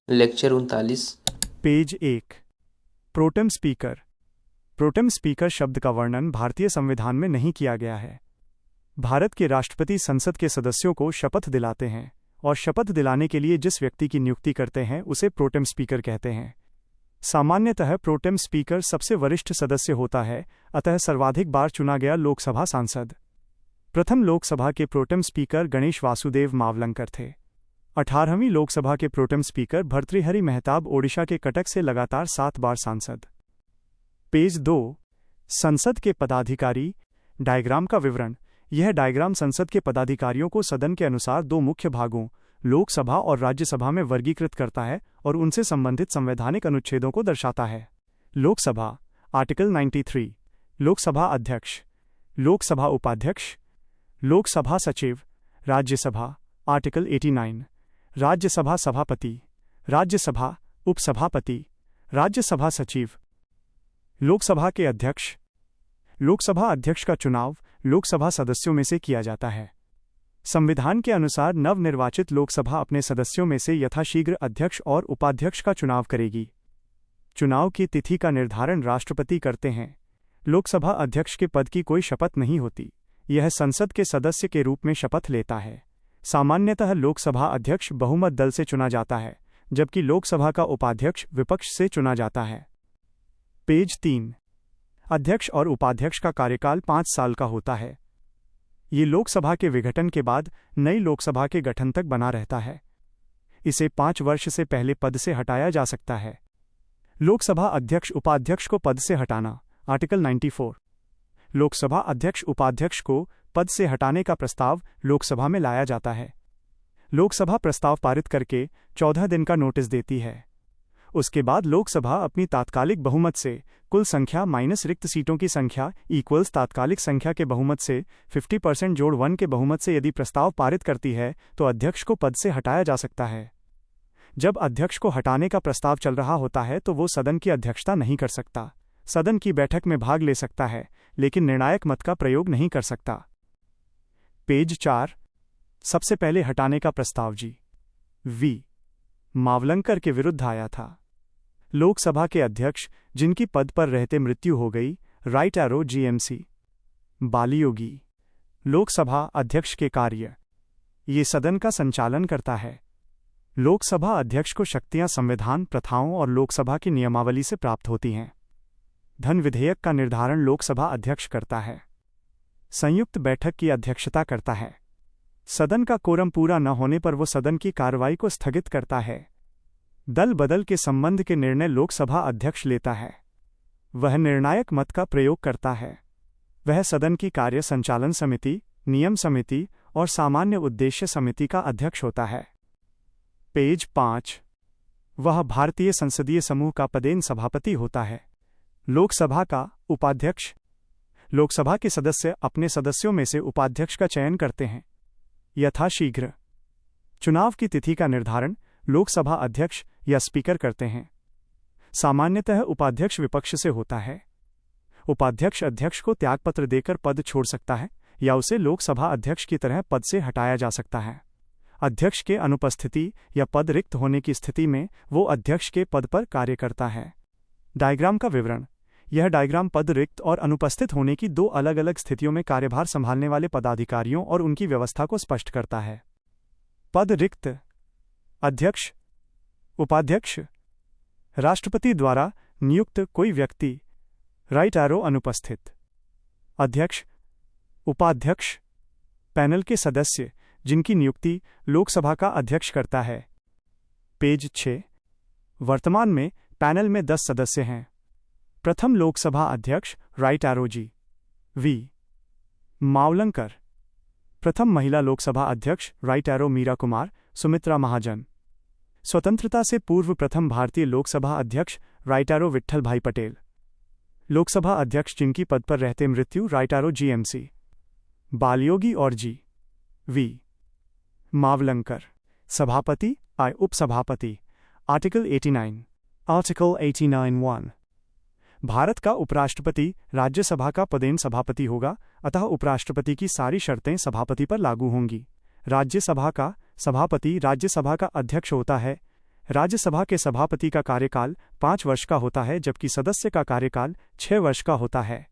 Lecture 39। Page 1। Pro tem speaker. Pro tem speaker शब्द का वर्णन भारतीय संविधान में नहीं किया गया है। भारत के राष्ट्रपति संसद के सदस्यों को शपथ दिलाते हैं और शपथ दिलाने के लिए जिस व्यक्ति की नियुक्ति करते हैं उसे प्रोटेम स्पीकर कहते हैं। सामान्यतः प्रोटेम स्पीकर सबसे वरिष्ठ सदस्य होता है, अतः सर्वाधिक बार चुना गया लोकसभा सांसद। प्रथम लोकसभा के प्रोटेम स्पीकर गणेश वासुदेव मावलंकर थे। 18वीं लोकसभा के प्रोटेम स्पीकर भर्तृहरि मेहताब ओडिशा के कटक से लगातार 7 बार सांसद। पेज 2। संसद के पदाधिकारी। डायग्राम का विवरण। यह डायग्राम संसद के पदाधिकारियों को सदन के अनुसार दो मुख्य भागों लोकसभा और राज्यसभा में वर्गीकृत करता है और उनसे संबंधित संवैधानिक अनुच्छेदों को दर्शाता है। लोकसभा आर्टिकल 93, लोकसभा अध्यक्ष, लोकसभा उपाध्यक्ष, लोकसभा सचिव। राज्यसभा आर्टिकल 89, राज्यसभा सभापति, राज्यसभा उपसभापति, राज्यसभा सचिव। लोकसभा के अध्यक्ष। लोकसभा अध्यक्ष का चुनाव लोकसभा सदस्यों में से किया जाता है। संविधान के अनुसार नवनिर्वाचित लोकसभा अपने सदस्यों में से यथाशीघ्र अध्यक्ष और उपाध्यक्ष का चुनाव करेगी। चुनाव की तिथि का निर्धारण राष्ट्रपति करते हैं। लोकसभा अध्यक्ष के पद की कोई शपथ नहीं होती, यह संसद के सदस्य के रूप में शपथ लेता है। सामान्यतः लोकसभा अध्यक्ष बहुमत दल से चुना जाता है, जबकि लोकसभा का उपाध्यक्ष विपक्ष से चुना जाता है। पेज 3। अध्यक्ष और उपाध्यक्ष का कार्यकाल 5 साल का होता है। ये लोकसभा के विघटन के बाद नई लोकसभा के गठन तक बना रहता है। इसे 5 वर्ष से पहले पद से हटाया जा सकता है। लोकसभा अध्यक्ष उपाध्यक्ष को पद से हटाना आर्टिकल 94। लोकसभा अध्यक्ष उपाध्यक्ष को पद से हटाने का प्रस्ताव लोकसभा में लाया जाता है। लोकसभा प्रस्ताव पारित करके 14 दिन का नोटिस देती है। उसके बाद लोकसभा अपनी तात्कालिक बहुमत से कुल संख्या माइनस रिक्त सीटों की संख्या इक्वल्स तात्कालिक संख्या के बहुमत से 50% जोड़ 1 के बहुमत से यदि प्रस्ताव पारित करती है तो अध्यक्ष को पद से हटाया जा सकता है। जब अध्यक्ष को हटाने का प्रस्ताव चल रहा होता है तो वो सदन की अध्यक्षता नहीं कर सकता। सदन की बैठक में भाग ले सकता है, लेकिन निर्णायक मत का प्रयोग नहीं कर सकता। पेज 4। सबसे पहले हटाने का प्रस्ताव जी.वी. मावलंकर के विरुद्ध आया था। लोकसभा के अध्यक्ष जिनकी पद पर रहते मृत्यु हो गई, राइट एरो जीएमसी। बालियोगी। लोकसभा अध्यक्ष के कार्य। ये सदन का संचालन करता है। लोकसभा अध्यक्ष को शक्तियां संविधान, प्रथाओं और लोकसभा की नियमावली से प्राप्त होती हैं। धन विधेयक का निर्धारण लोकसभा अध्यक्ष करता है। संयुक्त बैठक की अध्यक्षता करता है। सदन का कोरम पूरा न होने पर वो सदन की कार्रवाई को स्थगित करता है। दल बदल के संबंध के निर्णय लोकसभा अध्यक्ष लेता है। वह निर्णायक मत का प्रयोग करता है। वह सदन की कार्य संचालन समिति, नियम समिति और सामान्य उद्देश्य समिति का अध्यक्ष होता है। पेज 5। वह भारतीय संसदीय समूह का पदेन सभापति होता है। लोकसभा का उपाध्यक्ष। लोकसभा के सदस्य अपने सदस्यों में से उपाध्यक्ष का चयन करते हैं। यथाशीघ्र। चुनाव की तिथि का निर्धारण लोकसभा अध्यक्ष या स्पीकर करते हैं। सामान्यतः उपाध्यक्ष विपक्ष से होता है। उपाध्यक्ष अध्यक्ष को त्यागपत्र देकर पद छोड़ सकता है या उसे लोकसभा अध्यक्ष की तरह पद से हटाया जा सकता है। अध्यक्ष के अनुपस्थिति या पद रिक्त होने की स्थिति में वो अध्यक्ष के पद पर कार्य करता है। डायग्राम का विवरण। यह डायग्राम पद रिक्त और अनुपस्थित होने की 2 अलग अलग स्थितियों में कार्यभार संभालने वाले पदाधिकारियों और उनकी व्यवस्था को स्पष्ट करता है। पद रिक्त। अध्यक्ष, उपाध्यक्ष, राष्ट्रपति द्वारा नियुक्त कोई व्यक्ति, राइट एरो अनुपस्थित। अध्यक्ष, उपाध्यक्ष, पैनल के सदस्य जिनकी नियुक्ति लोकसभा का अध्यक्ष करता है। पेज 6। वर्तमान में पैनल में 10 सदस्य हैं। प्रथम लोकसभा अध्यक्ष राइट एरो जी.वी. मावलंकर। प्रथम महिला लोकसभा अध्यक्ष राइट एरो मीरा कुमार, सुमित्रा महाजन। स्वतंत्रता से पूर्व प्रथम भारतीय लोकसभा अध्यक्ष राइट एरो विट्ठल भाई पटेल। लोकसभा अध्यक्ष जिनकी पद पर रहते मृत्यु राइट एरो जीएमसी। बालियोगी और जी.वी. मावलंकर। सभापति आय उपसभापति आर्टिकल 89। आर्टिकल 89(1). भारत का उपराष्ट्रपति राज्यसभा का पदेन सभापति होगा, अतः उपराष्ट्रपति की सारी शर्तें सभापति पर लागू होंगी। राज्यसभा का सभापति राज्यसभा का अध्यक्ष होता है, राज्यसभा के सभापति का कार्यकाल 5 वर्ष का होता है जबकि सदस्य का कार्यकाल 6 वर्ष का होता है।